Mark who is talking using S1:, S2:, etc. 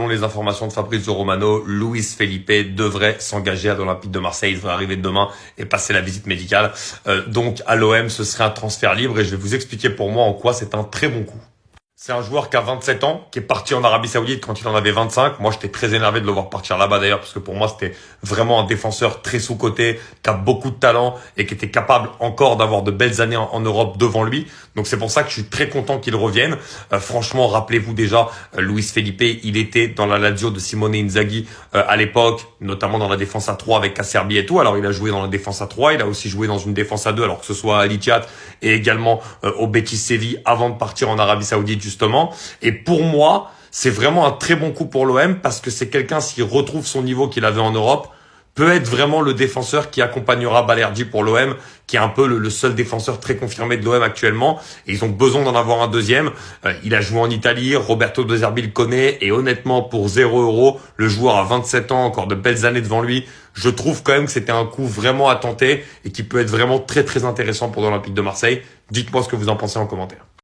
S1: selon les informations de Fabrizio Romano, Luis Felipe devrait s'engager à l'Olympique de Marseille. Il devrait arriver demain et passer la visite médicale. Donc à l'OM, ce serait un transfert libre et je vais vous expliquer pour moi en quoi c'est un très bon coup. C'est un joueur qui a 27 ans, qui est parti en Arabie Saoudite quand il en avait 25. Moi, j'étais très énervé de le voir partir là-bas d'ailleurs, parce que pour moi, c'était vraiment un défenseur très sous-coté, qui a beaucoup de talent et qui était capable encore d'avoir de belles années en Europe devant lui. Donc c'est pour ça que je suis très content qu'il revienne. Franchement, rappelez-vous déjà, Luis Felipe, il était dans la Lazio de Simone Inzaghi à l'époque, notamment dans la défense à 3 avec Acerbi et tout. Alors il a joué dans la défense à 3, il a aussi joué dans une défense à 2, alors que ce soit à Al-Ittihad et également au Betis Séville avant de partir en Arabie Saoudite justement. Et pour moi, c'est vraiment un très bon coup pour l'OM parce que c'est quelqu'un, s'il retrouve son niveau qu'il avait en Europe, peut être vraiment le défenseur qui accompagnera Balerdi pour l'OM, qui est un peu le seul défenseur très confirmé de l'OM actuellement. Et ils ont besoin d'en avoir un deuxième. Il a joué en Italie, Roberto De Zerbi le connaît. Et honnêtement, pour 0 €, le joueur a 27 ans, encore de belles années devant lui. Je trouve quand même que c'était un coup vraiment à tenter et qui peut être vraiment très très intéressant pour l'Olympique de Marseille. Dites-moi ce que vous en pensez en commentaire.